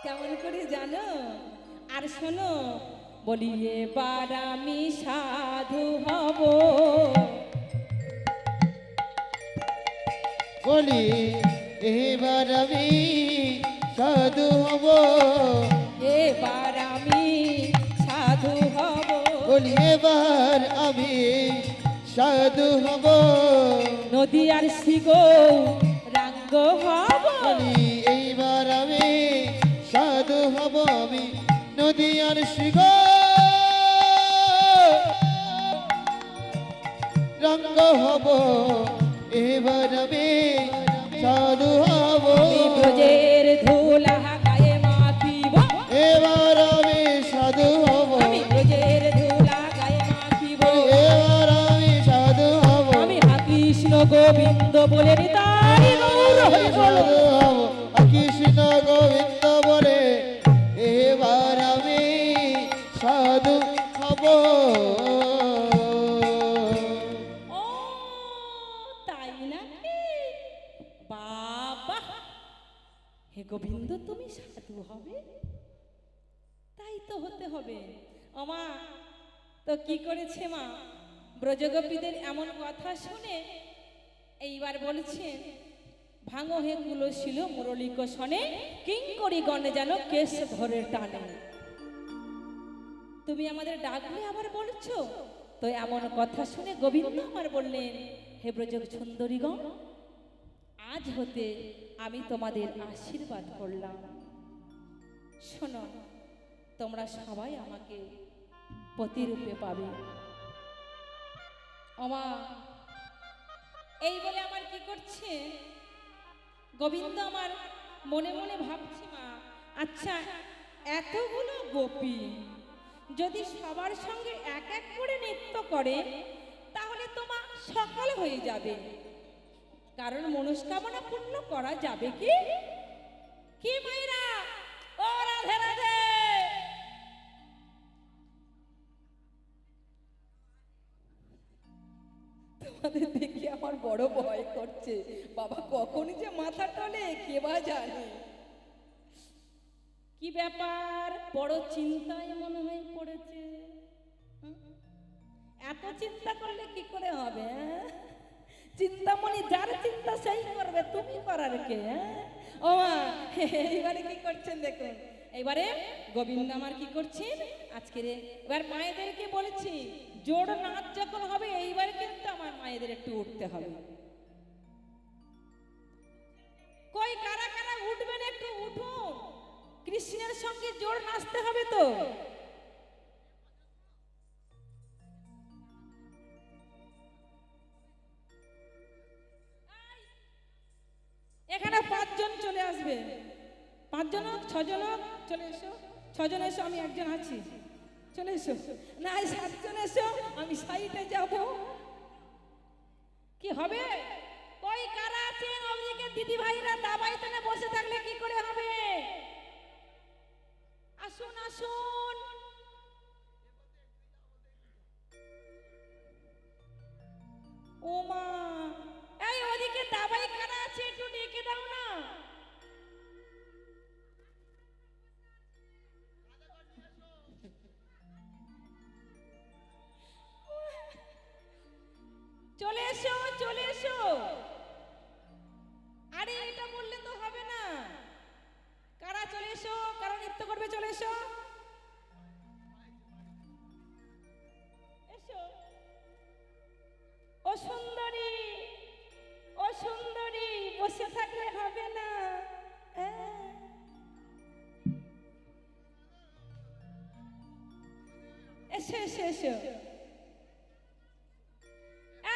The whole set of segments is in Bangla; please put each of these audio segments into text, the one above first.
কেমন করে জানো? আর শোনো, বলি এবার আমি সাধু হব, বলি এবার আমি সাধু হব, এবার আমি সাধু হব, বলি এবার আমি সাধু হব, নদী আর শিগো রাঙ্গ হব, বলি এইবার আমি সাধু হব, আমি নদী আর শিগ রঙ্গ হব, এবার আমি সাধু হব, আমি ব্রজের ধুলা গায়ে মাখিব, এবার আমি সাধু হব, আমি ব্রজের ধুলা গায়ে মাখিব, এবার আমি সাধু হব, আমি হা কৃষ্ণ গোবিন্দ বলে নিতাই গৌর হরি বল। সাধু হব, কৃষ্ণ গোবিন্দ বলে এবার আমি সাধু হব। ও তাই নাকি? বাবা, হে গোবিন্দ তুমি সাধু হবে? তাই তো হতে হবে। ও মা, তো কি করেছে মা? ব্রজগোপীদের এমন কথা শুনে এইবার বলছেন, ভাঙো হে কুলশীল মুরলী কোষণে, কিঙ্করি গণে যেন কেশ ধরে টানে। তুমি আমাদের ডাকলে আবার বলছো? তো এমন কথা শুনে গোবিন্দ আমার বললেন, হে ব্রজক সুন্দরীগণ, আজ হতে আমি তোমাদের আশীর্বাদ করলাম। শোনো, তোমরা সবাই আমাকে পতিরূপে পাবে। ওমা, এই বলে আমার কি করছে গোবিন্দ আমার মনে মনে ভাবছি, মা আচ্ছা এতগুলো গোপী যদি সবার সঙ্গে এক এক করে নৃত্য করে তাহলে তোমার সকাল হয়ে যাবে, কারণ মনস্কামনা পূর্ণ করা যাবে কি? কি মাইরা? ও রাধে রাধে। তোমাদের দেখে আমার বড় ভয় করছে বাবা, কখনই যে মাথা টলে কে বা জানে। কি ব্যাপার, বড় চিন্তায় মনে হয় পড়েছে। এত চিন্তা করলে কি করে হবে? চিন্তামণি যার চিন্তা সেই করবে, তুমি করার কে? ও মা, এইবারে কি করছেন দেখুন। এইবারে গোবিন্দ আমার কি করছেন আজকে রে, এবার মায়েদেরকে বলেছি জোড় নাচ যখন হবে এইবার কিন্তু আমার মায়েদের একটু উঠতে হবে। কই কারা কারা উঠবেন একটু উঠুন, কৃষ্ণের সঙ্গে জোড় নাচতে হবে তো। এখানে 5 জন চলে আসবে, 5 জন হোক 6 জন হোক, চলে এসো। 6 জন এসো, আমি একজন আছি, চলে এসো। না 7 জন এসো, আমি সাইডে যাব। কি হবে? কই কারা আছেন? ওদিকে দিদি ভাইরা দাবাইতে বসে থাকলে কি করে হবে? আসুন আসুন। ও মা, এই ওদিকে দাবাই কারা আছে একটু ডেকে দাও না। চলে এসো চলে এসো। আরে এটা বললে তো হবে না। কারা চলে এসো, কারা নৃত্য করবে চলে এসো। এসো। ও সুন্দরী, ও সুন্দরী, বসে থাকলে হবে না। এসো এসো এসো।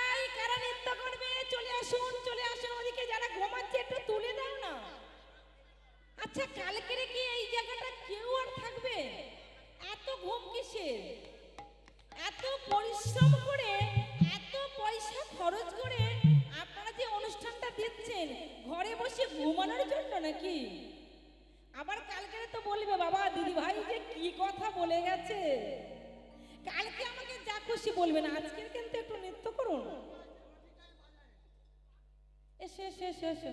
এই কারা নৃত্য করবে চলে আসুন চলে আসুন, ওদিকে যারা ঘুমাচ্ছে একটু তুলে দাও না। আচ্ছা কালকে কি এই জায়গাটা কেউ আর থাকবে? এত ঘুম কিসের? এত পরিশ্রম করে এত পয়সা খরচ করে আপনারা যে অনুষ্ঠানটা দিচ্ছেন ঘরে বসে ঘুমানোর জন্য নাকি? আবার কালকে তো বলবে বাবা দিদি ভাই যে কি কথা বলে গেছে। কালকে আমাকে যা খুশি বলবেন, আজকে কিন্তু একটু নৃত্য করুন। এসো এসো এসো এসো।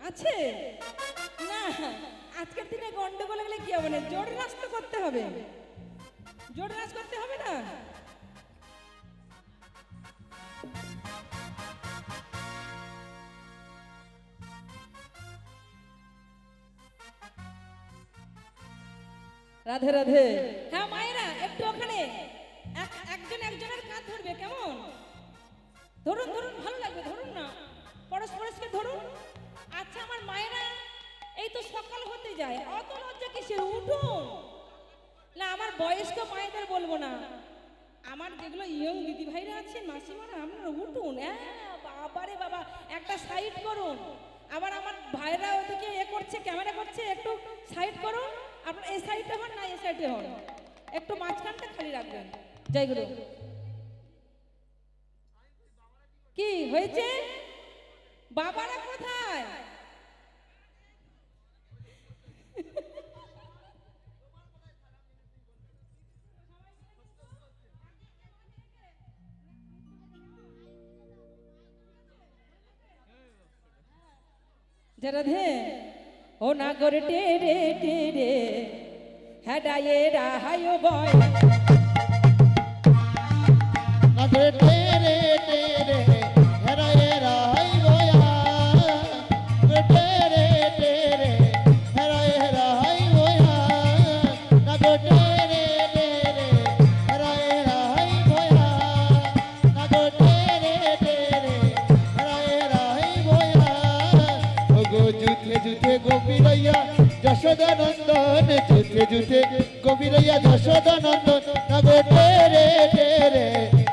আছে না, আজকের দিনে গন্ডগোল গেলে কি হবে না, জোর নাচ তো করতে হবে, জোর নাচ করতে হবে না। রাধে রাধে। হ্যাঁ মায়েরা একটু ওখানে একজন একজনের কাঁধ ধরবে, কেমন? ধরুন ধরুন, ভালো লাগবে, ধরুন না, পরস্পরকে ধরুন। আচ্ছা আমার মায়েরা, এই তো সকাল হতে যায়, অত লজ্জা কিসের, উঠুন না। আমার বয়স্ক মায়েদের বলবো না, আমার যেগুলো ইয়ং দিদি ভাইরা আছেন, মাসিমারা, আপনারা উঠুন। হ্যাঁ বাবারে বাবা, একটা সাইড করুন। আবার আমার ভাইরা ওদিকে এ করছে, ক্যামেরা করছে, একটু সাইড করুন। আপনার এই সাইডে হন না, এই সাইডে হন, একটু মাঝখানটা খালি রাখবেন। জয় গুরু। কি হয়েছে? বাবারা কোথায়? রাধে। ও নাগর টেরে টেরে হেডায়ে রাহায় বয়, নাগর টেরে টেরে হেরায়ে রাহাই বয়া, টেরে টেরে হেরায়ে রাহাই বয়া, নাগর টেরে টেরে হেরায়ে রাহাই বয়া, নাগর টেরে টেরে হেরায়ে রাহাই বয়া। ওগো যুথে যুথে গোপীরইয়া যশোদানন্দন, যুথে যুথে গোপীরইয়া যশোদানন্দন, নাগর টেরে টেরে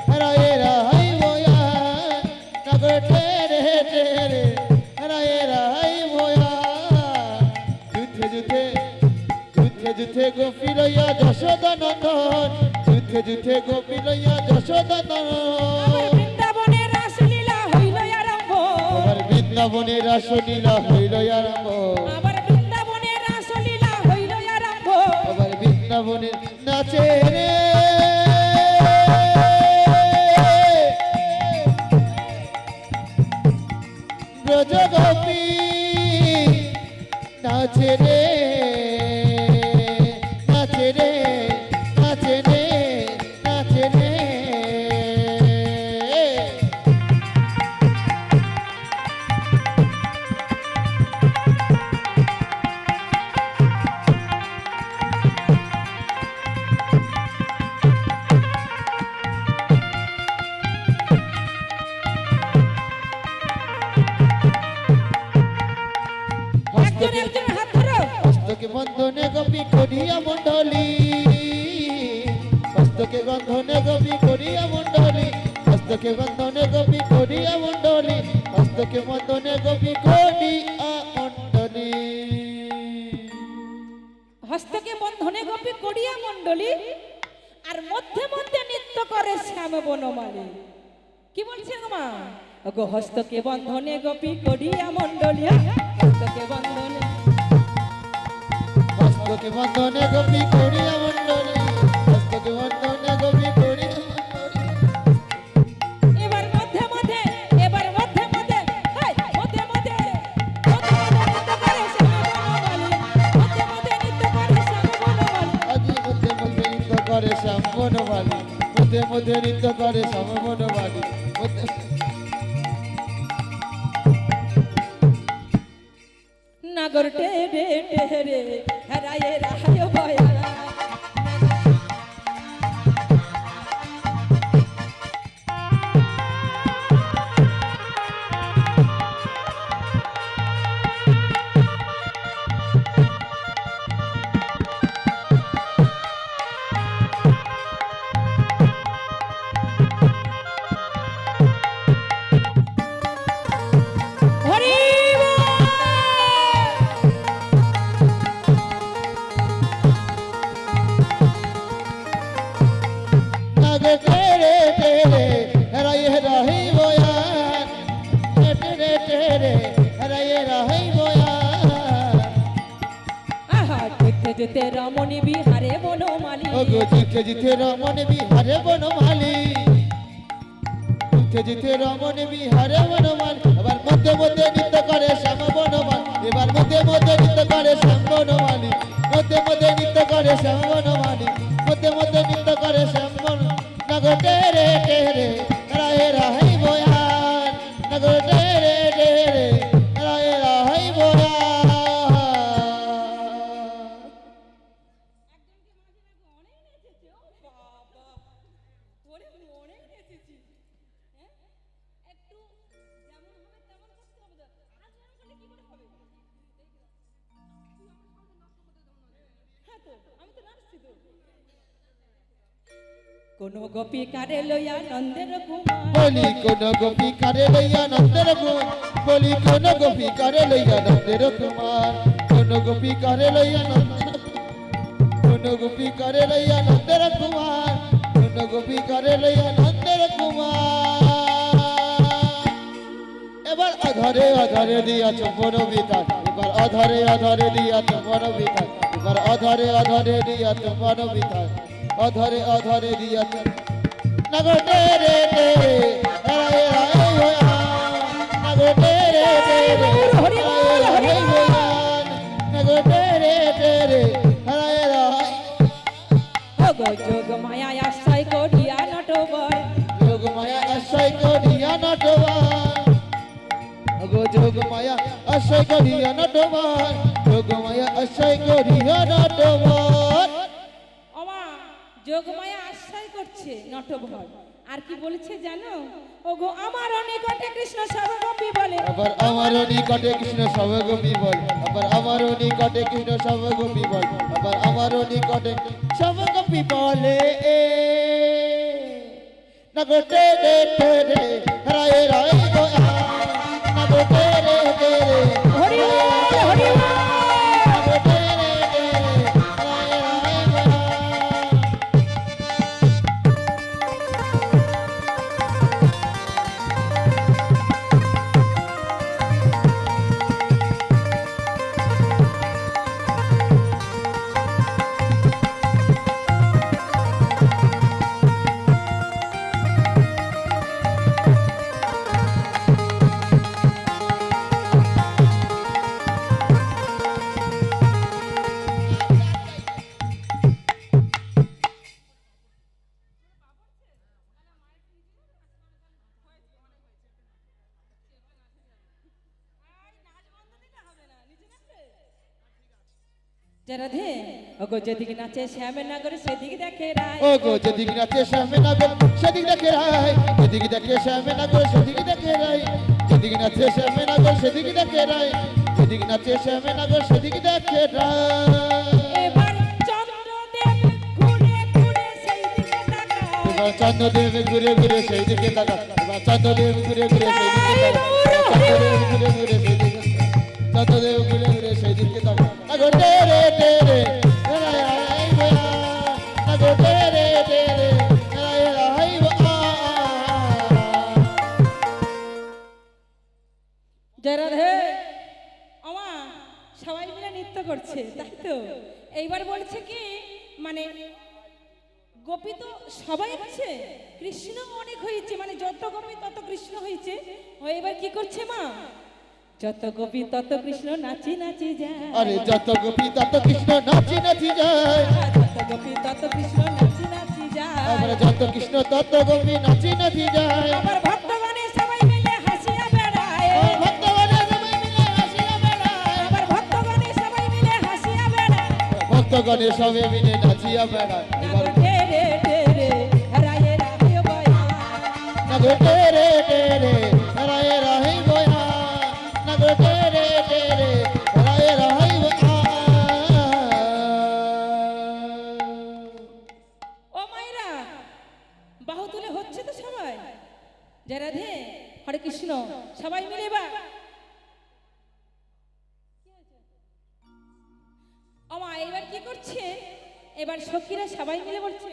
হেরায়ে রাহাই বয়া, নাগর টেরে টেরে হেরায়ে রাহাই বয়া। যুথে যুথে যুথে যুথে গোপীরইয়া যশোদানন্দন, যুথে যুথে গোপীরইয়া যশোদানন্দন। বৃন্দাবনের রাসলীলা হইল আরম্ভ, আবার বৃন্দাবনের রাসলীলা হইল আরম্ভ, আবার বৃন্দাবনের রাসলীলা হইল আরম্ভ। আবার বৃন্দাবনের নাচে রে ব্রজ গোপী, নাচে রে নাচে রে নাচে রে নাচে রে। একজন একজন হাত ধরো। হস্তকে বন্ধনে গোপী করিয়া মণ্ডলী, হস্তকে বন্ধনে গোপী করিয়া মণ্ডলী, হস্তকে বন্ধনে গোপী করিয়া মণ্ডলী, হস্তকে বন্ধনে গোপী করিয়া মণ্ডলী। হস্তকে বন্ধনে গোপী করিয়া মণ্ডলী, আর মধ্যে মধ্যে নৃত্য করে শ্যাম বনমালী। কি বলছেন গো মা? ওগো হস্তকে বন্ধনে গোপী করিয়া মণ্ডলী, হস্তকে বন্ধনে, হস্তকে বন্ধনে গোপী করিয়া মণ্ডলী, হস্তকে বন্ধনে গোপী করিয়া মণ্ডলী। এবার মধ্যে মধ্যে, এবার মধ্যে মধ্যে, হাই মধ্যে মধ্যে, মধ্যে মধ্যে নৃত্য করে শ্যাম বনমালী, মধ্যে মধ্যে নৃত্য করে শ্যাম বনমালী। আজি মধ্যে মধ্যে নৃত্য করে শ্যাম বনমালী, মধ্যে মধ্যে নৃত্য করে শ্যাম বনমালী, নাগর টেরে টেরে হেরায়ে রাহায় বয়া। হরি নাগর টেরে টেরে হেরায়ে রাহাই বয়া, টেরে টেরে হেরায়ে রাহাই বয়া। আহা যেতে যেতে রমণী বিহারে বনমালী, ওগো জিতে জিতে রমন বিহারে বনমালী, সেজিতে রমণ বিহারে বনমান, এবার মধ্যে মধ্যে নৃত্য করে শ্যাম বনমান, এবার মধ্যে মধ্যে নৃত্য করে শ্যাম বনমালী, মধ্যে মধ্যে নৃত্য করে শ্যাম বনমালী, মধ্যে মধ্যে নৃত্য করে শ্যাম বন। নগো টেরে টেরে রাহে রাহাই বয়ান, নগো টেরে টেরে রাহে রাহাই বয়ান। অনেক নেচেছে, ও বাবা, ওরে অনেক নেচেছিস। হ্যাঁ, একটু যেমন হবে তেমন করতে হবে তো। আর যেমন করলে কি করে হবে? হ্যাঁ তো, আমি তো নাচছি তো। কোন গোপী কারে লইয়া নন্দের কুমার, বলি কোন গোপী কারে লইয়া নন্দের গুণ, বলি কোন গোপী কারে লইয়া নন্দের কুমার, কোন গোপী কারে লইয়া নন্দের, কোন গোপী কারে লইয়া নন্দের কুমার, কোন গোপী কারে লইয়া নন্দের কুমার। এবার অধরে অধরে দিয়া চুম্বন বিতান, এবার অধরে অধরে দিয়া চুম্বন বিতান, এবার অধরে অধরে দিয়া চুম্বন বিতান, অধরে অধরে দিয়া নগো টেরে টেরে রায়ে রায়ে বয়ান, নগো টেরে টেরে রায়ে রায়ে বয়ান, নগো টেরে টেরে রায়ে রায়ে। ওগো যোগ মায়া আশ্রয় করিয়া নটবর, যোগ মায়া আশ্রয় করিয়া নটবার, ওগো যোগ মায়া আশ্রয় করিয়া নটবার, যোগ মায়া আশ্রয় করিয়া নটবার। ওমা যোগ মায়া আশ্রয় করছে নটবর। আর কি বলেছে জানো? ওগো আমার নিকটে কৃষ্ণ সর্বগোপী বলে, আবার আমারও নিকটে কৃষ্ণ সর্বগোপী বল, আবার আমারও নিকটে কৃষ্ণ সর্বগোপী বল, আবার আমারও নিকটে সর্বগোপী বলে। নগো টেরে টেরে রায়ে রায়ে বয়ান, নগো টেরে টেরে হরি বল, হরি বল। নগো টেরে টেরে রায়ে রায়ে বয়ান। রাধে, ওগো যেদিকে নাচে শ্যামের নগরে সেদিক দেখে রায়, ও গো যেদিক নাচে শ্যামে নগর সেদিক দেখে রায়, যেদিক দেখে শ্যামে নগর সেদিক দেখে রায়, যেদিক নাচে শ্যামে নগর সেদিক দেখে রায়, যেদিক নাচে শ্যামে নগর সেদিক দেখে রায়। এবার চন্দ্রদেব ঘুরে ঘুরে সেই দিকে তাকায়, এবার চন্দ্রদেব ঘুরে ঘুরে সেই দিকে তাকা, এবার চন্দ্রদেব ঘুরে ঘুরে সেই দিকে তাকা, চন্দ্রদেব ঘুরে ঘুরে সেই দিকে, চন্দ্রদেব ঘুরে ঘুরে সেই দিকে তাকা। নগো টেরে টেরে রায়ে রায়ে বয়ান, নগো টেরে টেরে রায়ে রায়ে বয়ান। জয় রাধে। আমা সবাই মিলে নৃত্য করছে তাই তো। এইবার বলছে কি মানে গোপী তো সবাই আছে, কৃষ্ণ অনেক হয়েছে, মানে যত গোপী তত কৃষ্ণ হয়েছে। ও এবার কি করছে মা? যত গোপী তত কৃষ্ণ নাচি নাচি যায়, আরে যত গোপী তত কৃষ্ণ নাচি নাচি যায়, যত গোপী তত কৃষ্ণ নাচি নাচি যায়। আবার যত কৃষ্ণ তত গোপী নাচি নাচি যায়। আবার ভক্তগণে সবাই মিলে হাসিয়া বেড়ায়, ভক্তগণে সবাই মিলে হাসিয়া বেড়ায়, আবার ভক্তগণে সবাই মিলে হাসিয়া বেড়ায়। ভক্তগণে সবে মিলে নাচিয়া বেড়ায়। এবার টেরে টেরে রায়ে রায়ে বয়ান, নগো টেরে টেরে রায়ে রায়ে বয়ান, নগো টেরে টেরে রায়ে রায়ে বয়ান। ও মায়েরা বাহু তুলে হচ্ছে তো সবাই। জয় রাধে, হরে কৃষ্ণ, সবাই মিলে বা আমা এবার কি করছে? এবার সখীরা সবাই মিলে বলছে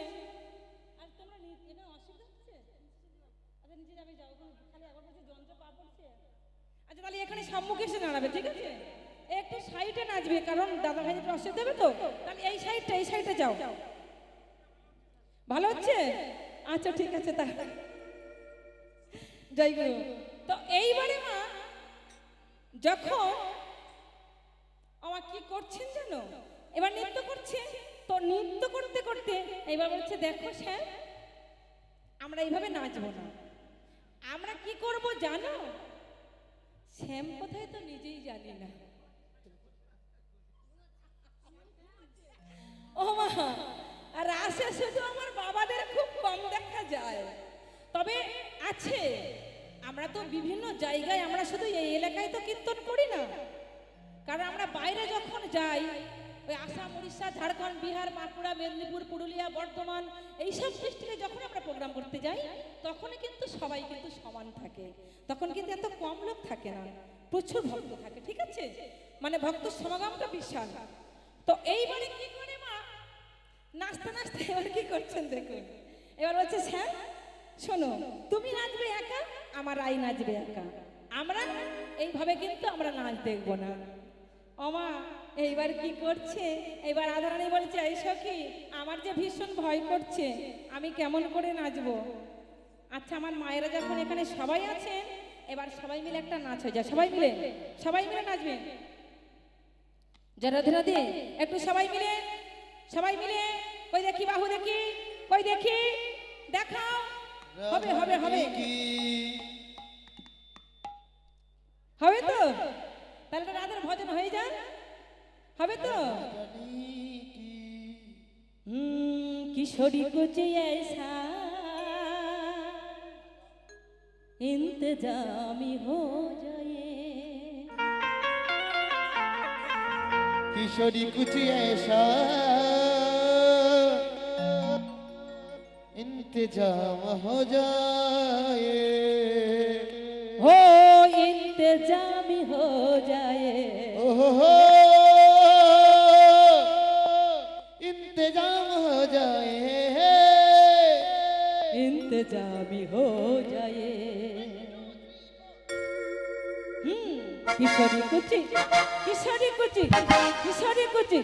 আর তোমরা এখানে অসুবিধা হচ্ছে? আচ্ছা নিচে যাবে, যাও, খালি একবার বলছে যন্ত্র পা পড়ছে। আচ্ছা তাহলে এখানে সম্মুখে এসে দাঁড়াবে, ঠিক আছে? একটু সাইডে নাচবে, কারণ দাদা ভাই একটু অসুবিধা দেবে তো। তাহলে এই সাইডে যাও, ভালো হচ্ছে? আচ্ছা ঠিক আছে। তা জয় গুরু। তো এইবারে মা যখন আমার কি করছেন জানো, এবার নৃত্য করছে। তো নৃত্য করতে করতে এইবার বলছে দেখো স্যার, আমরা এইভাবে নাচবো না, আমরা কি করব জানো? শ্যাম কোথায় তো নিজেই জানি না। ও মা, আর রাসে শুধু আমার বাবাদের খুব কম দেখা যায়, তবে আছে। আমরা তো বিভিন্ন জায়গায়, আমরা শুধু এই এলাকায় তো কীর্তন করি না, কারণ আমরা বাইরে যখন যাই, ওই আসাম, উড়িষ্যা, ঝাড়খণ্ড, বিহার, বাঁকুড়া, মেদিনীপুর, পুরুলিয়া, বর্ধমান, এইসব ডিস্ট্রিক্টে যখন আমরা প্রোগ্রাম করতে যাই, তখনই কিন্তু সবাই কিন্তু সমান থাকে, তখন কিন্তু এত কম লোক থাকে না, প্রচুর ভক্ত থাকে। ঠিক আছে, মানে ভক্ত সমাগমটা বিশাল। তো এইবারে কি করে মা, নাচতে নাচতে এবার কি করছেন দেখুন। এবার বলছে স্যার শোনো, তুমি নাচবে একা, আমার আই নাচবে একা, আমরা এইভাবে কিন্তু আমরা নাচ দেখবো না। ওমা এইবার কি করছে, এইবার আধারানী বলছে এই সখী, আমার যে ভীষণ ভয় করছে, আমি কেমন করে নাচবো? আচ্ছা আমার মায়েরা যখন এখানে সবাই আছেন, এবার সবাই মিলে একটা নাচ হয়ে যায়, সবাই মিলে নাচবে। রাধে রাধে, একটু সবাই মিলে কই দেখি, বাহু দেখি, কই দেখি, দেখাও। হবে হবে হবে হবে তো, তাহলে রাধার ভজন হয়ে যান, হবে তো। কিশোরী কুচি ऐसा इंतजामी हो जाए, किशोरी कुछ ऐसा इंतजाम हो जाए, हो इंतजामी हो जाए, ओहो इंतजाम हो जाए, इंतजामी हो जाए। किशोरी कुची, किशोरी कुची, किशोरी कुची,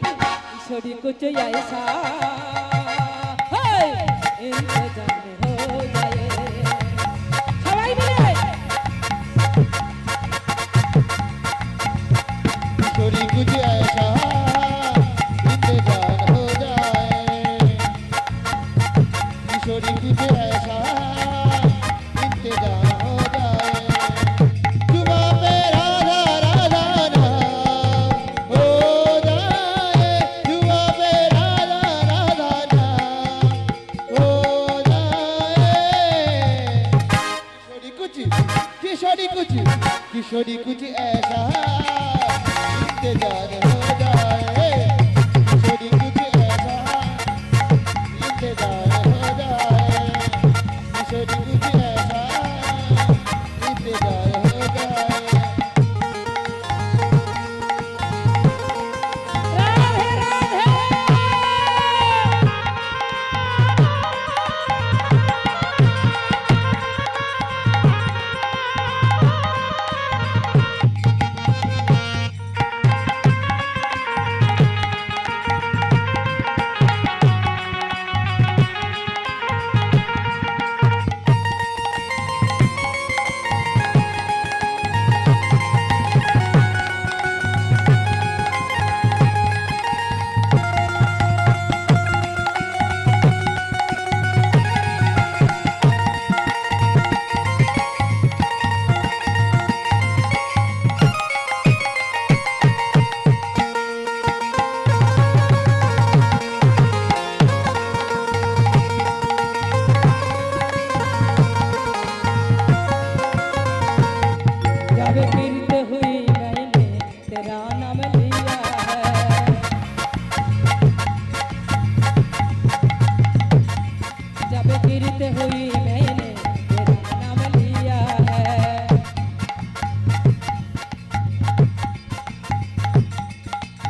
किशोरी कुची ऐसा इंतजाम हो जाए। सबाई मिले किशोरी कुछ ऐसा इंतजाम हो जाए, किशोरी कुछ ऐसा इंतजाम हो जाए, जुबां पे राधा राधा नाम हो जाए, जुबां पे राधा राधा नाम हो जाए, किशोरी कुछ ऐसा इंतजार हो जाए, किशोरी कुछ ऐसा इंतजार हो जाए, किशोरी कुछ ऐसा इंतजार हो जाए। राधे राधे। जब गिरते हुई मैंने तेरा नाम लिया है, जब गिरते हुई मैंने तेरा नाम लिया है,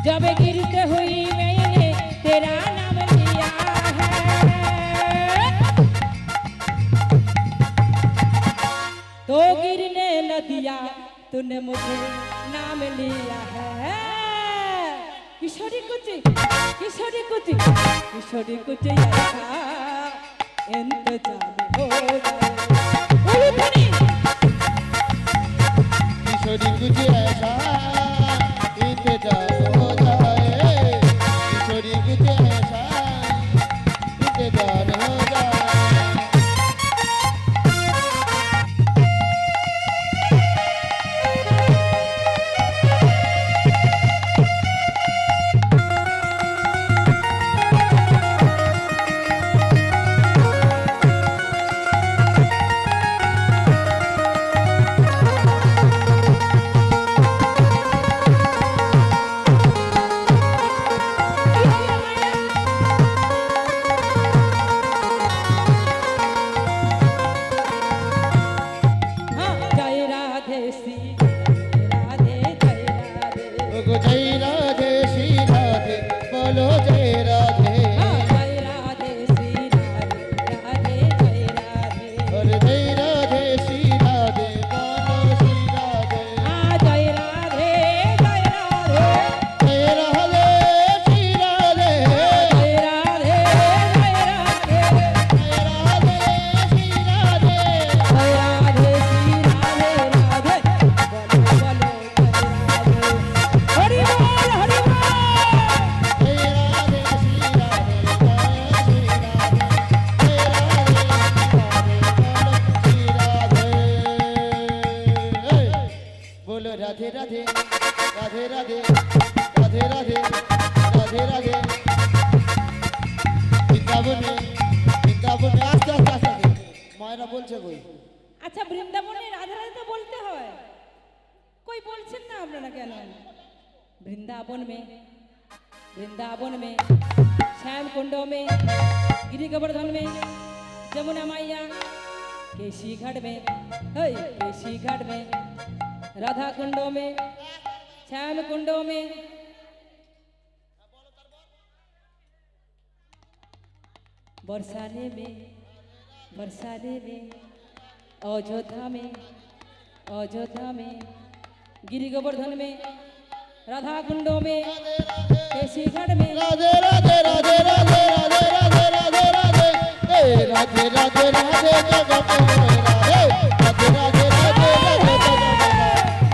जब गिरते हुई मैंने तेरा नाम लिया है, तो गिरने न दिया तूने मुझे नाम लिया है। किशोरी कुची, किशोरी कुची, किशोरी कुची ऐसा इंतजाम हो जाए। किशोरी कुछ ऐसा इंतजार हो जाए, किशोरी कुछ ऐसा इंतजार हो जाए। हाँ जय राधे श्री राधे जय राधे। ओगो जय राधे श्री राधे बोलो जय राधे। हाँ जय राधे श्री राधे राधे जय राधे। और जय राधे श्री राधे बोलो श्री राधे। हाँ जय राधे जय राधे। जय राधे श्री राधे। जय राधे जय राधे। जय राधे श्री राधे। जय राधे श्री राधे राधे बोलो बोलो जय राधे। हरि बोल हरि बोल। जय राधे श्री राधे जय श्री राधे। जय राधे बोलो राधे राधे राधे राधे राधे राधे राधे राधे। বৃন্দাবনে বৃন্দাবনে আস্তে আস্তে আস্তে আস্তে। মায়েরা বলছে কই? আচ্ছা বৃন্দাবনে রাধা রাধা তো বলতে হয়, कोई बोलছেন না আপনারা কেন? वृंदावन में श्याम कुंड में गिरी गोवर्धन में जमुना मैया केशी घाट में केशी घाट में राधा कुंडों में श्याम कुंडों में बरसाने में अयोध्या में गिरी गोवर्धन में राधा कुंडों में केशी घाट में राधे राधे राधे राधे राधे राधे राधे राधे हे राधे राधे राधे जगत में राधे राधे राधे राधे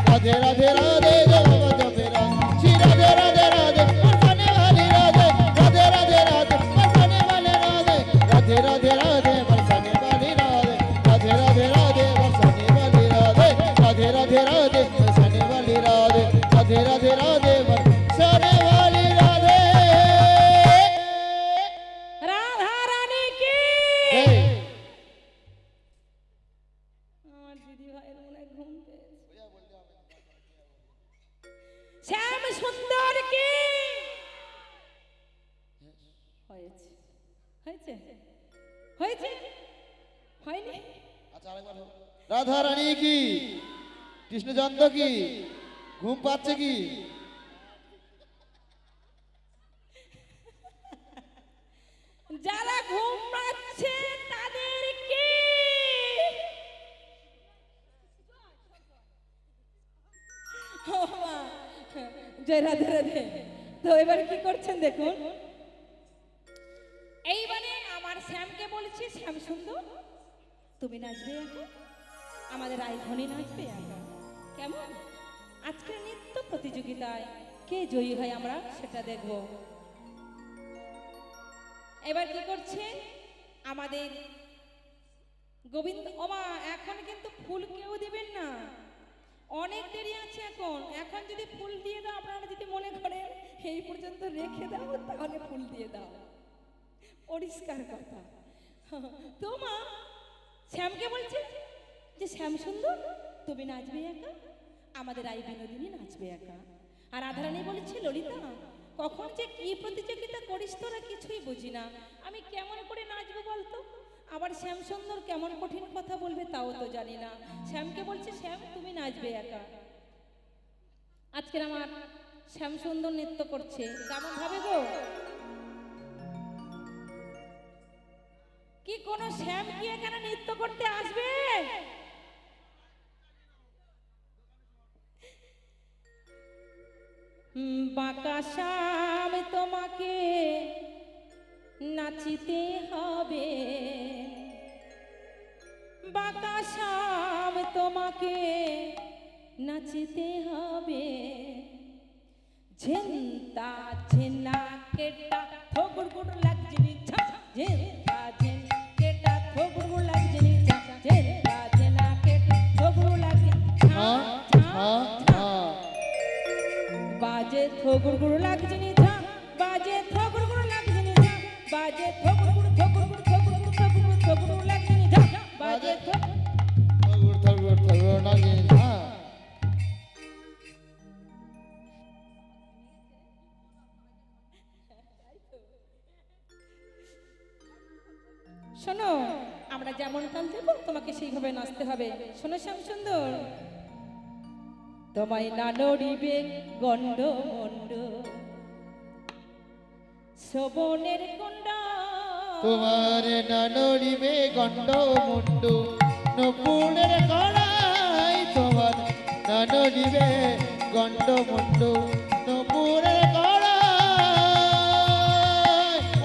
राधे राधे राधे जगत में राधे श्री राधे राधे राधे बरसाने वाली राधे राधे राधे राधे बरसाने वाले राधे राधे राधे राधे बरसाने वाली राधे राधे राधे राधे बरसाने वाली राधे राधे राधे राधे बरसाने वाली राधे राधे राधे राधे बरसाने वाली राधे। राधा रानी की हे আমার দিদি ভাইয়ের মনে হয় ঘুম পেয়েছে। শ্যাম সুন্দর কি হয়েছে হয়েছে হয়েছে হয়নি? আচ্ছা আরেকবার হোক। রাধা রানী কি কৃষ্ণচন্দ্র কি ঘুম পাচ্ছে কি? যারা ঘুম পাচ্ছে তাদের কি ও মা, জয় রাধে রাধে। তো এবার কি করছেন দেখুন, এইবারে আমার শ্যামকে বলছি শ্যাম সুন্দর তুমি নাচবে এখন, আমাদের আইধনি নাচবে এখন। কেমন? আজকের নৃত্য প্রতিযোগিতায় কে জয়ী হয় আমরা সেটা দেখব। এবার কি করছে আমাদের গোবিন্দ ওমা, এখন কিন্তু ফুল কেউ দিবেন না, অনেক দেরি আছে এখন। এখন যদি ফুল দিয়ে দাও, আপনারা যদি মনে করেন এই পর্যন্ত রেখে দাও তাহলে ফুল দিয়ে দাও, পরিষ্কার কথা। তো মা শ্যামকে বলছে যে শ্যাম সুন্দর তুমি নাচবে একা, আমাদের আই বিনোদিনী নাচবে একা। আর রাধারানী বলেছে ললিতা কখন যে কি প্রতিযোগিতা করিস তোরা কিছুই বুঝি না, আমি কেমন করে নাচবো বলতো? আবার শ্যাম সুন্দর কেমন কঠিন কথা বলবে তাও তো জানি না। শ্যামকে বলছে শ্যাম তুমি নাচবে একা। আজকের আমার শ্যাম সুন্দর নৃত্য করছে, কেমন ভাবে গো? কি কোন শ্যাম কি এখানে নৃত্য করতে আসবে? বাঁকা শ্যাম তোমাকে নাচিতে হবে, বাঁকা শ্যাম তোমাকে নাচতে হবে ঝেন্তা ঝেনা কেটা থোগুড়গুড় লাগছে নি ঝা ঝেন্তা ঝেন কেটা থোগুড়গুড় লাগছে নি ঝা ঝেন্তা ঝেনা কেটা থোগুড় লাগছে ঝা ঝা ঝা বাজে থোগুড়গুড় লাগছে নি ঝা বাজে থোগুড়গুড় লাগছে নি ঝা বাজে থোগুড়গুড় থোগুড়গুড় থোগুড়গুড় থোগুড়গুড় থোগুড়গুড় লাগছে নি ঝা বাজে থগুড় থগুড় থগুড় নাগে না। শোনো আমরা যেমন তাল দেবো তোমাকে সেইভাবে নাচতে হবে। শোনো শ্যামসুন্দর, তোমায় না নড়িবে গন্ড মন্ড শোভনের কুণ্ড তোমার নানড়িবে গন্ড মুন্ডু নপুরের কড়াই, তোমার নানড়িবে গন্ড মুন্ডু নপুরের কড়াই।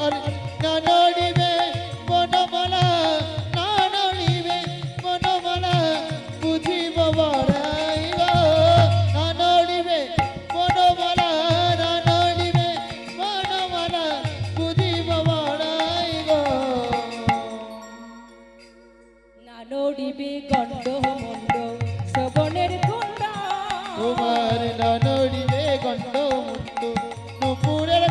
আর নানড়িবে বনমালা, নানড়িবে বনমালা বুঝিব বড়াই গো। নানড়িবে বনমালা, নানড়িবে বনমালা বুঝিব বড়াই গো। না নড়িবে গন্ড মন্ড শোভনের কুণ্ড তোমার নানড়িবে গন্ড মুন্ডু নপুরের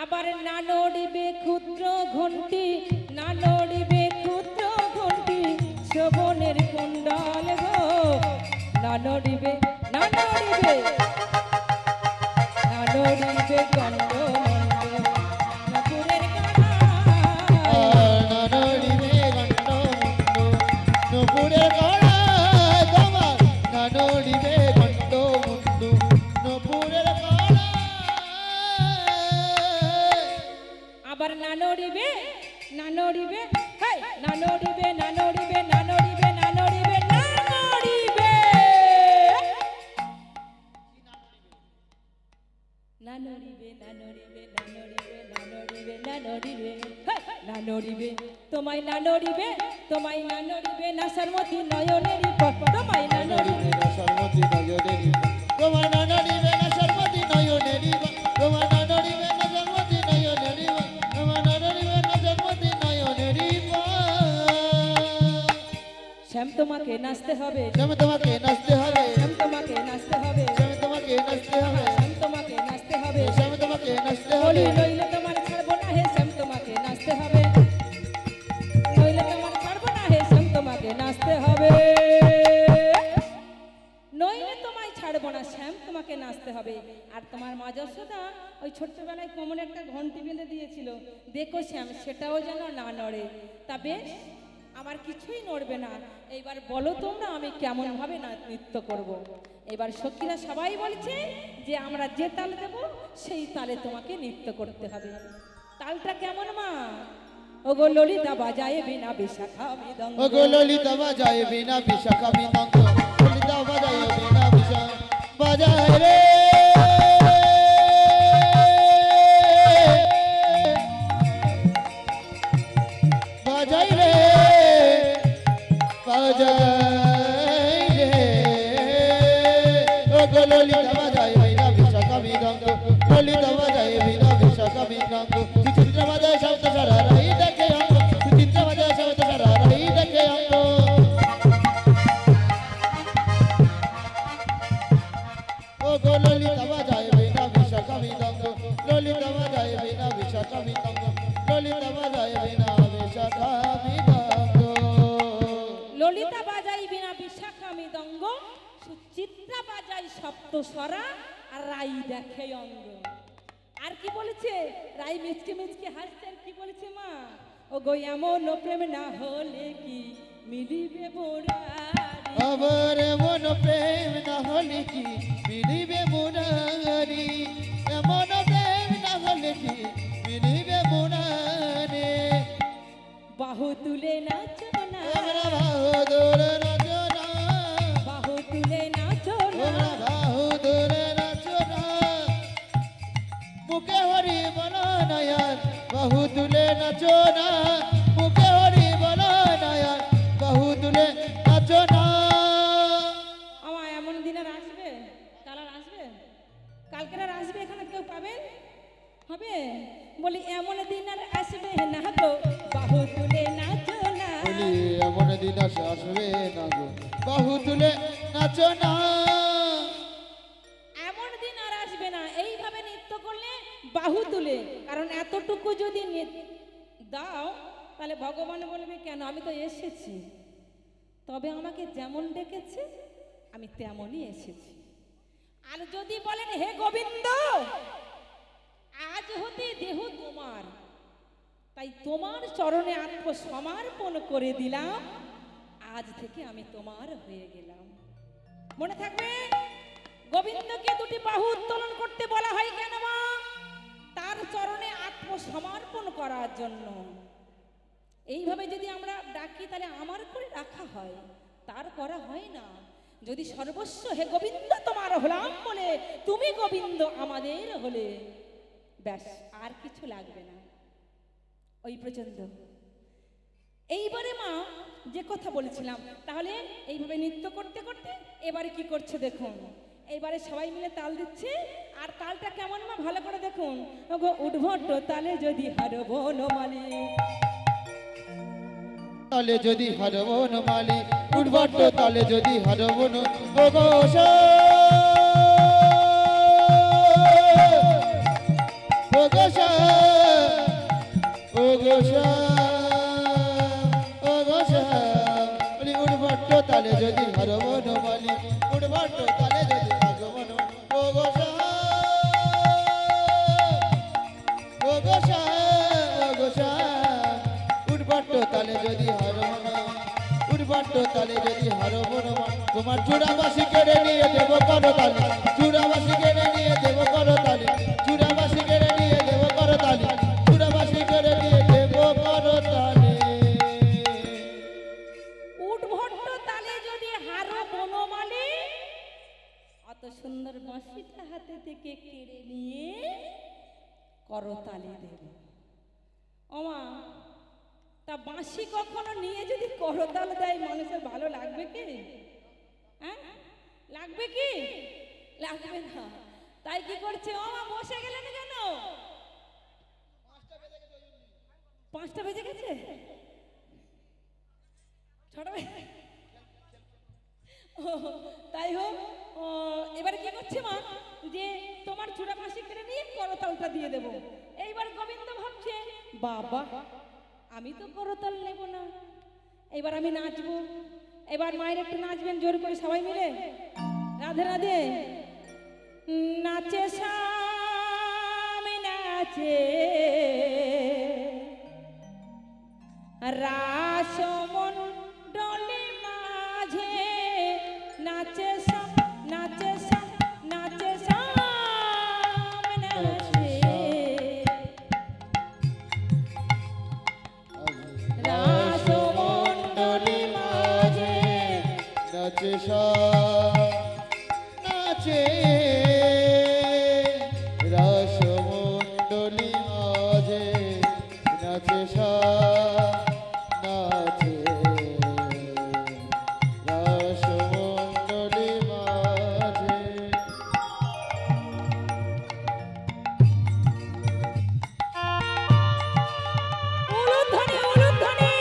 আবার না নড়িবে ক্ষুদ্র ঘন্টি না নড়িবে ক্ষুদ্র ঘন্টি শোভনের কুণ্ডল গো। না নড়িবে না নড়িবে না নড়িবে গন্ড মন্ড নপুরের কাড়াই। নানড়িবে গন্ড মুন্ডু নপুরের কড়াই, তোমার নানড়িবে গন্ড মুন্ডু নপুরের কড়াই। আবার না নড়িবে না নড়িবে হাই না নড়িবে না নড়িবে না নড়িবে না নড়িবে না নড়িবে না নড়িবে না নড়িবে না নড়িবে না নড়িবে না নড়িবে হাই, না নড়িবে তোমায় না নড়িবে তোমায় না নড়িবে না সরমতি নয়নেরই পথ তোমায় না নড়িবে নানড়িবে না সর্বতি নয়নেরি, তোমার নানড়িবে না সর্বতি নয়নেরি, তোমার নানড়িবে না সর্বতি নয়নেরি, তোমার নানড়িবে না সর্বতি নয়নেরি। শ্যাম তোমাকে নাচতে হবে শ্যাম তোমাকে নাচতে হবে, শ্যাম তোমাকে নাচতে হবে শ্যাম তোমাকে নাচতে হবে, শ্যাম তোমাকে নাচতে হবে শ্যাম তোমাকে নাচতে হবে। বলি নইলে তোমার ছাড়বো না হে শ্যাম তোমাকে নাচতে হবে নইলে তোমার ছাড়বো না হে শ্যাম তোমাকে নাচতে হবে নইলে তোমায় ছাড়বো না শ্যাম তোমাকে নাচতে হবে। আর তোমার মা যশোদা ওই ছোট্টবেলায় কোমরে একটা ঘন্টি বেঁধে দিয়েছিল, দেখো শ্যাম সেটাও যেন না নড়ে। তা বেশ, আমার কিছুই নড়বে না। এইবার বলো তোমরা আমি কেমন ভাবে না নৃত্য করব। এবার সখীরা সবাই বলছে যে আমরা যে তাল দেব সেই তালে তোমাকে নৃত্য করতে হবে। তালটা কেমন মা? ওগো ললিতা বাজায় বিনা বিশাখা মৃদঙ্গ ও গো ললিতা বাজায় বিনা বিশাখা মৃদঙ্গ, ললিতা বাজায় বিনা বিশাখা বাজায় রে। বাজাই রে বাজাই রে, ও গো ললিতা বাজায় বিনা বিশাখা মৃদঙ্গ, ললিতা বাজায় বিনা বিশাখা মৃদঙ্গ। সুচিত্র বাজায় শব্দ সারা রাই দেখে অঙ্গ, সুচিত্র বাজায় শব্দ সারা রাই দেখে অঙ্গ। ও গো ললিতা বাজায় বিনা বিশাখা মৃদঙ্গ, ললিতা বাজায় বিনা বিশাখা মৃদঙ্গ, ললিতা বাজায় বিনা বিশাখা মৃদঙ্গ। ললিতা বাজাই বিনা বিশাখা মৃদঙ্গ, সুচিত্রা বাজাই সপ্তস্বরা, আর রাই দেখে অঙ্গ। আর কি বলেছে? রাই মিচকে মিচকে হাসছে। আর কি বলেছে মা? ও গো এমন প্রেম না হলে কি মিলিবে মোরারি। আবার এমন প্রেম না হলে কি মিলিবে মুরারি, এমন প্রেম না হলে কি মিলিবে মুরারি। বাহু তুলে নাচো না, তোমরা বাহুদুর নাচো না, বাহু তুলে নাচো না, তোমরা বাহুদুর নাচো না। মুখে হরি বলো নয়ন বাহু তুলে নাচো না, মুখে হরি বলো নয়ন বাহু হবে? বলি এমন দিন আর আসবে না গো, বাহু তুলে নাচো না। বলি এমন দিন আসবে না গো, বাহু তুলে নাচো না। এমন দিন আর আসবে না এইভাবে নৃত্য করলে বাহু তুলে। কারণ এতটুকু যদি দাও তাহলে ভগবান বলবে কেন, আমি তো এসেছি, তবে আমাকে যেমন ডেকেছে আমি তেমনই এসেছি। আর যদি বলেন হে গোবিন্দ, আজ হতে দেহ তোমার, তাই তোমার চরণে আত্মসমর্পণ করে দিলাম, আজ থেকে আমি তোমার হয়ে গেলাম। মনে থাকবে, গোবিন্দকে দুটি বাহু উত্তোলন করতে বলা হয় কেন মা? তার চরণে আত্মসমর্পণ করার জন্য। এইভাবে যদি আমরা ডাকি তাহলে আমার করে রাখা হয়, তার করা হয় না। যদি সর্বস্ব হে গোবিন্দ তোমার হলাম বলে তুমি গোবিন্দ আমাদের হলে, ব্যাস আর কিছু লাগবে না, ওই পর্যন্ত। এইবারে মা যে কথা বলেছিলাম, তাহলে এইভাবে নৃত্য করতে করতে এবারে কি করছে দেখুন। এইবারে সবাই মিলে তাল দিচ্ছে, আর তালটা কেমন মা ভালো করে দেখুন। ওগো উদ্ভট তালে যদি হারব নমালি, তালে যদি হারব নমালি, উদ্ভট তালে যদি হারব ন, ও গো সা, ও গো সা, ও গো সা, ও গো সা। বলি উদ্ভট তালে যদি হারব নমালি, উদ্ভট তালে যদি হারব ন, ও গো সা, ও গো সা, ও গো সা। উদ্ভট তালে যদি হারব না, উদ্ভট তালে যদি হারব না, তোমার চূড়াবাসী কেড়ে নিয়ে দেব করতালি, চূড়াবাসী কেড়ে নিয়ে দেব করতালি, চূড়াবাসী কেড়ে নিয়ে দেব করতালি, চূড়াবাসী কেড়ে নিয়ে দেব করতালি। উদ্ভট তালে যদি হারব নমালি, অত সুন্দর বাঁশিটা হাতে থেকে কেড়ে নিয়ে করতালি দেব। ওমা, তা বাঁশি কখনো নিয়ে যদি করতাল দেয় মানুষের ভালো লাগবে কি? হ্যাঁ, লাগবে কি? লাগবে না। তাই কি করছে? ওমা বসে গেলেন কেন? 5টা বেজে গেছে, 6টা বেজে, তাই হোক। এবারে কি করছে মা, যে তোমার চূড়া ফাঁসি কেড়ে নিয়ে করতালটা দিয়ে দেব। এইবার গোবিন্দ ভাবছে, বাবা আমি তো করতাল নেব না, এবার আমি নাচবো। এবার মায়ের একটু নাচবেন জোর করে সবাই মিলে, রাধে রাধে। নাচে স্বামী নাচে রাসমণ্ডলী মাঝে, নাচে নাচে নাচে স্বামী নাচে রাসমণ্ডলী মাঝে, নাচে সা, নাচে রাসমণ্ডলী মাঝে, নাচে সা, নাচে রাসমণ্ডলী মাঝে। উলুধ্বনি উলুধ্বনি।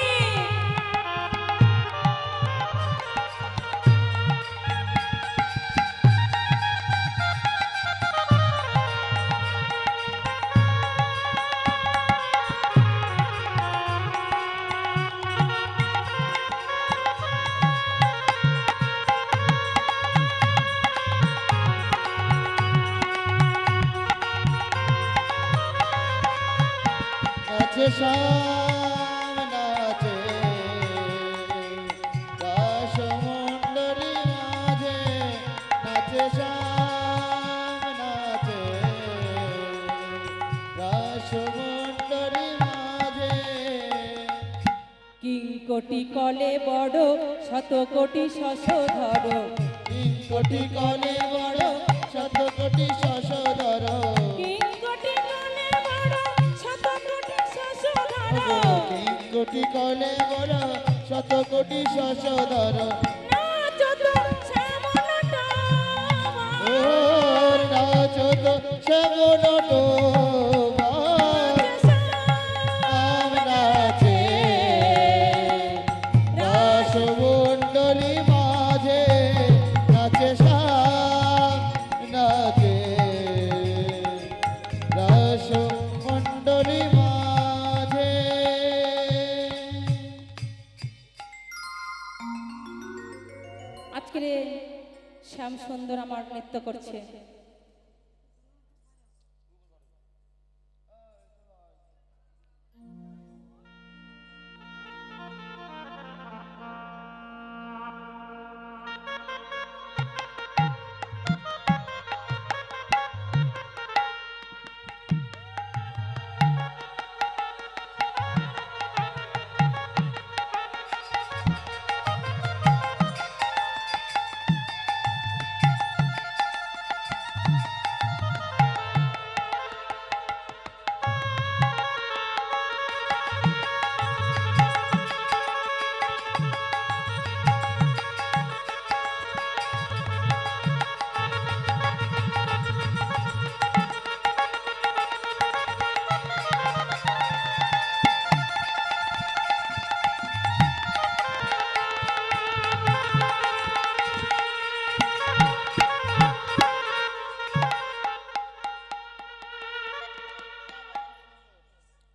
নাচে শ্যাম নাচে রাসমণ্ডলী মাঝে, নাচে শ্যাম নাচে রাসমণ্ডলী মাঝে। কিংকটি কলে বড় শত কোটি শশধর, কোটি কলে বড় শত কোটি শশধর, কিংকটি কলে বড় শত কোটি শশধর, কোটি কলে বড় শত কোটি শশধর। নাচত শ্যামল টমা, ও নাচত শ্যামল টমা, সুন্দর আমার নৃত্য করছে।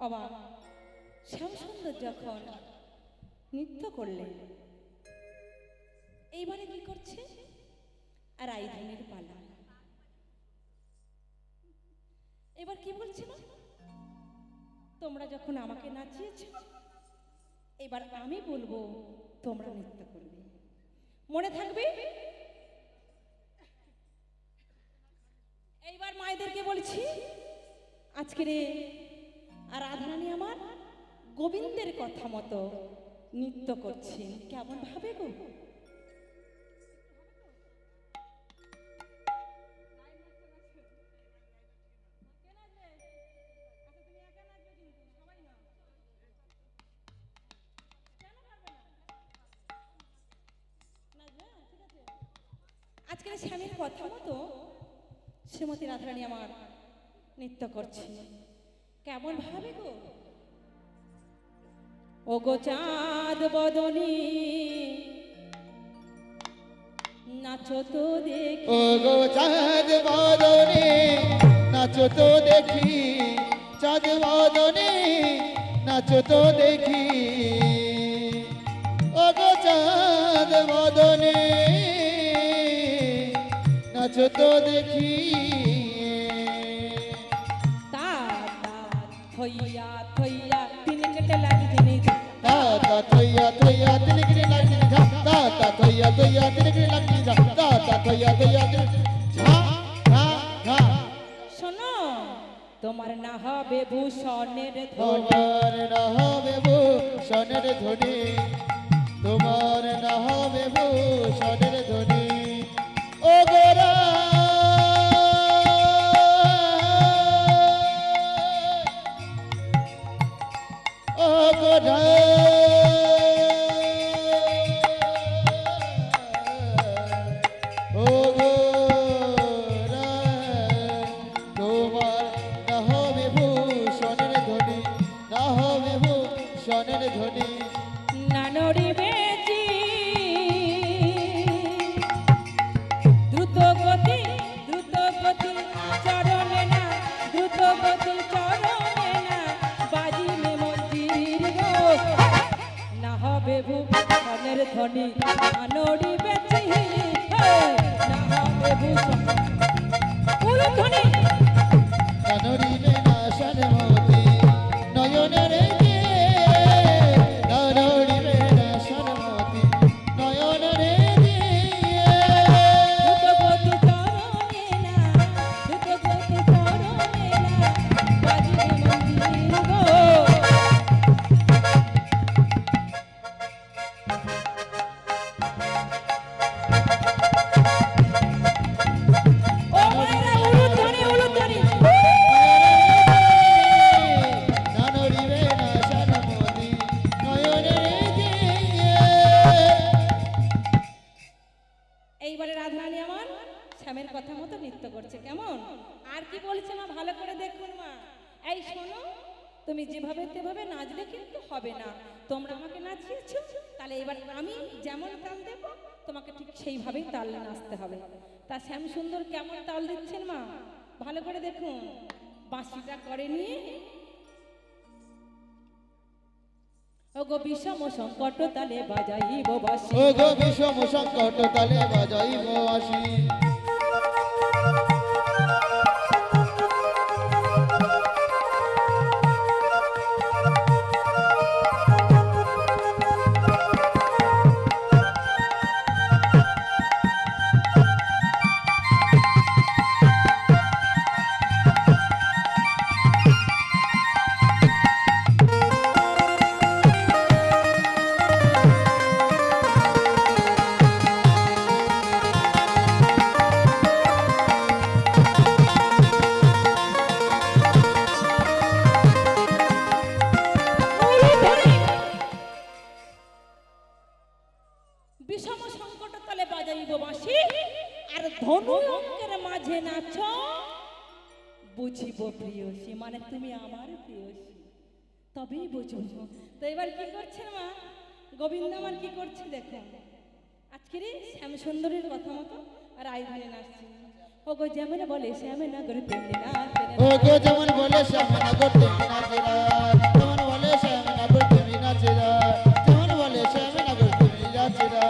অবাক শ্যামসুন্দর যখন নৃত্য করলেন, এইবারে কি করছে? আর আইধনের পালা। এবার কি বলছিল? তোমরা যখন আমাকে নাচিয়েছ, এবার আমি বলবো তোমরা নৃত্য করবে। মনে থাকবে? এইবার মায়েদেরকে বলছি, আজকের আর রাধারানী আমার গোবিন্দের কথা মতো নৃত্য করছে। কেমন ভাবে গো? আজকের স্বামীর কথা মতো শ্রীমতী রাধারানী আমার নৃত্য করছে। কেমন ভাবে গো? ও গো চাঁদ বদনী নাচো তো দেখি, ও গো চাঁদ বদনে নাচো তো দেখি, চাঁদ বদনে নাচো তো দেখি, ও গো চাঁদ বদনে নাচো তো দেখি। তা থইয়া থইয়া তিন কেটে লাগছে নি, তাতা থইয়া থইয়া তিনগিরি লাগনি ঝা, তাতা থইয়া থইয়া তিনগিরি লাগনি ঝা, তাতা থইয়া থইয়া ঝা ঝা ঝা। শোনো, তোমার না হবে ভূষণের ধন, তোমার না হবে ভূষণের ধ্বনি, তোমার না হবে ভূষণের ধ্বনি, ও গোরা ও গোরা ও গোরা, তোমার না হবে ভূষণের ধ্বনি, না হবে ভূষণের ধ্বনি। না নড়িবে জি দ্রুত গতি চরণে না, দ্রুত গতি চরণে না বাজিবে মন্দির গো। না হবে ভূষণের ধ্বনি, না নড়িবে জি, না হবে ভূষণ ধ্বনি। নরিবে না সনমতি নয়নের যে, নরিবে না সনমতি নয়নের যে। দ্রুতগতি চরণে না, দ্রুতগতি চরণে না বাজিবে মন্দির গো। ও মায়েরা উলুধ্বনি উলুধ্বনি। নরিবে না সনমতি নয়নের যে। এইবারে রাধারানী আমার শ্যামের কথা মতো নৃত্য করছে। কেমন? আর কি বলছে মা, ভালো করে দেখুন মা। এই শোনো, তুমি যেভাবে তেভাবে নাচলে কিন্তু হবে না। তোমরা আমাকে নাচিয়েছো, তাহলে এবার আমি যেমন তাল দেব তোমাকে ঠিক সেইভাবেই তাল নাচতে হবে। তা শ্যাম সুন্দর কেমন তাল দিচ্ছেন মা, ভালো করে দেখুন। বাঁশিটা করে নিয়ে, ও গো বিষম সংকট তালে বাজাইব বাঁশি, ও গো বিষম সংকট তালে বাজাইব বাঁশি, ধনু অঙ্কের মাঝে নাচ বুঝিব প্রিয়সী, মানে তুমি আমার প্রিয়সী, তবেই বুঝবো। তো এবার কি করছে মা গোবিন্দ আমার কি করছে দেখো, আজকের শ্যাম সুন্দরীর কথা মতো আর আই ধরে নাচছে। ও গো যেমন বলে শ্যামে নগর তেমনি নাচে রে। ও গো যেমন বলে শ্যামনগর তেমনি নাচে রে, যেমন বলে শ্যামনগর তেমনি নাচে রে, যেমন বলে শ্যামনগর তেমনি নাচে রে।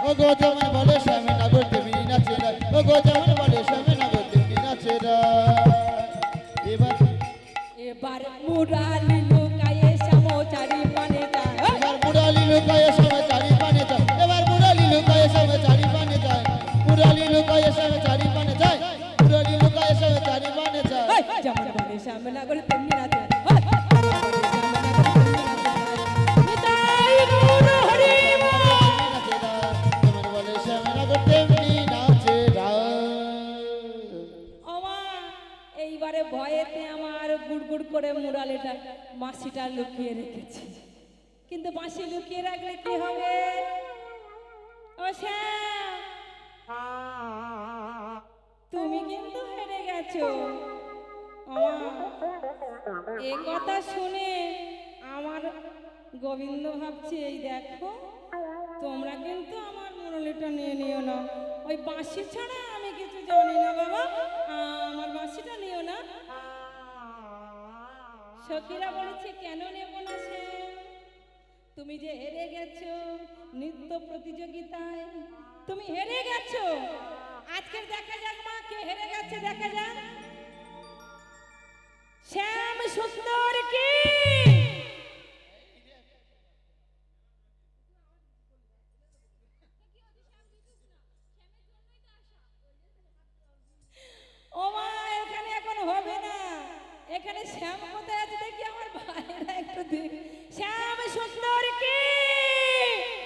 ও গো যেমন বলে শ্যামনগর তেমনি নাচে রে, ও গো যেমন বলে শ্যামনগর তেমনি নাচে রে। এবার এবার মুরালি লুকায়ে শ্যামচারি পানে যায়, এবার মুরালি লুকায়ে শ্যামচারি পানে যায়, এবার মুরালি লুকায়ে শ্যামচারি পানে যায়, মুরালি লুকায়ে শ্যামচারি পানে যায়, মুরালি লুকায়ে শ্যামচারি পানে যায়। যেমন বলে শ্যামে নগর তেমনি নাচে রে। যেমন বলে শ্যামে নগর তেমনি নাচে রে। এইবারে ভয়েতে আমার গুড়গুড় করে মুরালিটা মাসিটা লুকিয়ে রেখেছি, কিন্তু বাঁশি লুকিয়ে রাখলে কি হবে? ও শ্যাম, তুমি কিন্তু হেরে গেছো। এ কথা শুনে আমার গোবিন্দ ভাবছে, এই দেখো তোমরা কিন্তু আমার মুরলিটা নিয়ে নিও না, ওই বাঁশি ছাড়া আমি কিছু জানি না বাবা, আমার বাঁশিটা নিও না। সখীরা বলেছে কেন নেব না সে, তুমি যে হেরে গেছো নৃত্য প্রতিযোগিতায়, তুমি হেরে গেছো। আজকে দেখা যাক মা কে হেরে গেছে, দেখা যাক। শ্যাম সুন্দর কি ও মা, এখানে এখন হবে না, এখানে শ্যাম কোথায় আছে দেখি, আমার ভাইরা একটু দেখ। শ্যাম সুন্দর কি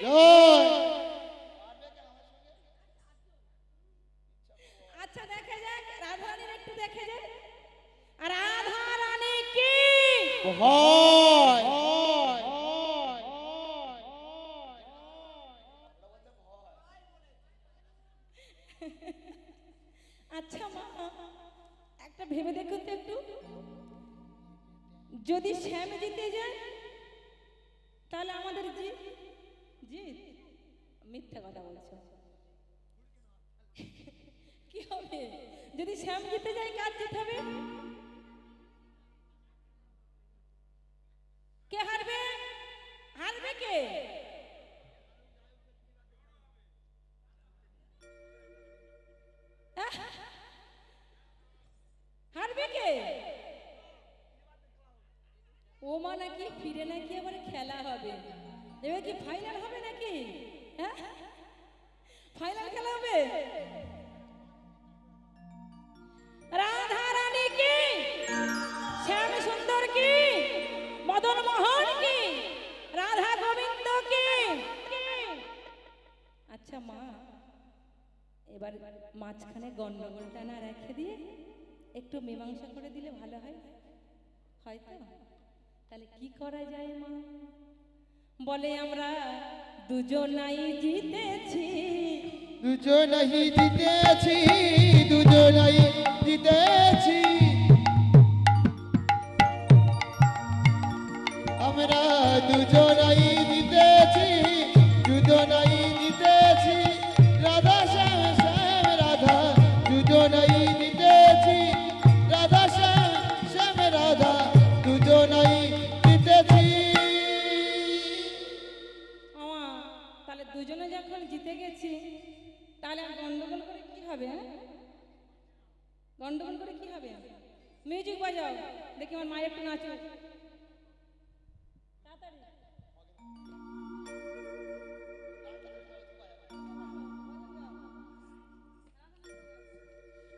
জয়। আচ্ছা দেখা যাক, রাধারানীর একটু দেখে যাক। রাধারানী কি ভয়। আচ্ছা মা, একটা ভেবে দেখুন তো একটু, যদি শ্যাম জিতে যায় তাহলে আমাদের জিত জিত, মিথ্যা কথা বলছো। কি হবে যদি শ্যাম জিতে যায়, কার জিত হবে? কে হারবে? হারবে কে? হারবে কে? ও মা, নাকি ফিরে নাকি আবার খেলা হবে, এবার কি ফাইনাল হবে নাকি? হ্যাঁ, ফাইনাল খেলা হবে। রাধা রানী কি, শ্যাম সুন্দর কি, মদন মোহন কি, রাধা গোবিন্দ কি? আচ্ছা মা, এবার মাঝখানে গন্ডগোলটা না রেখে দিয়ে একটু মীমাংসা করে দিলে ভালো হয়, হয়তো। তাহলে কি করা যায় মা? বলে আমরা দুজনাই জিতেছি, দুজনাই জিতেছি, দুজনাই জিতেছি, আমরা দুজনাই জিতেছি, দুজনাই জিতেছি, রাধা শ্যাম শ্যাম রাধা দুজনাই জিতেছি, রাধা শ্যাম শ্যাম রাধা দুজনাই জিতেছি। তাহলে দুজনে যখন জিতে গেছি, তাহলে আর গন্ডগোল করে কি হবে? গন্ডগোল করে কি হবে? মিউজিক বাজাও, দেখি আমার মায়ের একটু নাচো তাড়াতাড়ি।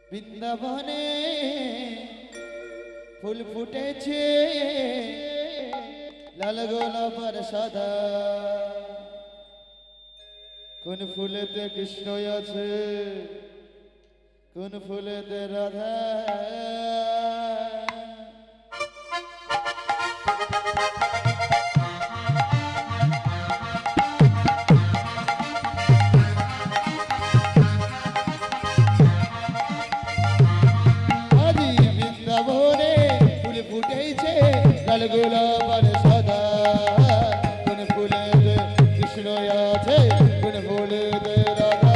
বৃন্দাবনে ফুল ফুটেছে, লাল গোলাপের সাদা, কোন ফুলেতে কৃষ্ণ আছে, কোন ফুলেতে রাধা। আছে কোন ফুলেতে রাধা।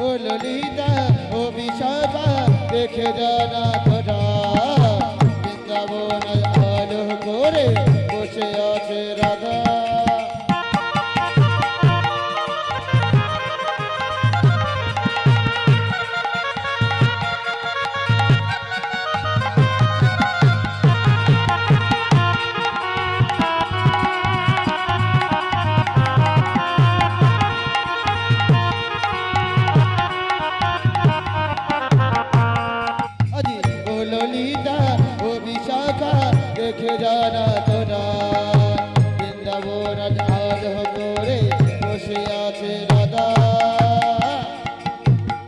ও ললিতা ও বিশাখা দেখে জানা তোরা বৃন্দাবন আলো করে বসে আছে রাধা। আজি ও ললিতা ও বিশাখা দেখে জানা তোরা বৃন্দাবন আলো করে বসে আছে রাধা।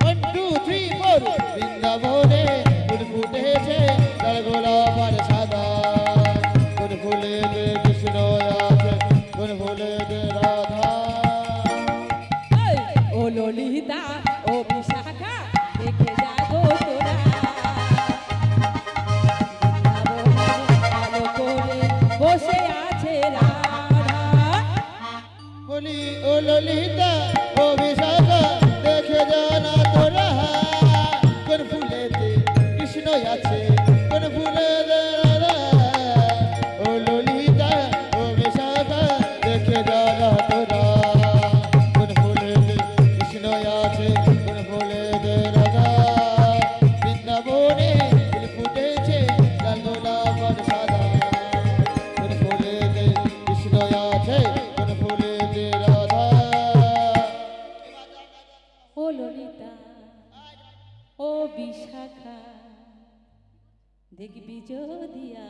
1 2 3 4 বৃন্দাবনে ফুল ফুটেছে লাল গোলাপ আর সাদা। কোন ফুলেতে কৃষ্ণ আছে কোন ফুলেতে রাধা। এই, ও ললিতা ও বিশাখা দেখে যাবো তোরা বৃন্দাবনে আলো করে বসে আছে রাধা। বলি ও ললিতা ও বিশাখা দেখে জানা তোরা কোন ফুলেতে কৃষ্ণ আছে কোন ফুলেতে রাধা। ও ললিতা ও বিশাখা দেখে জানা তোরা কোন ফুলেতে কৃষ্ণ আছে কোন ফুলেতে রাধা। বৃন্দাবনে ফুল ফুটেছে লাল গোলাপ আর সাদা। কোন ফুলেতে কৃষ্ণ আছে কোন ফুলেতে রাধা। ও ললিতা ও বিশাখা দেখবি যদিয়া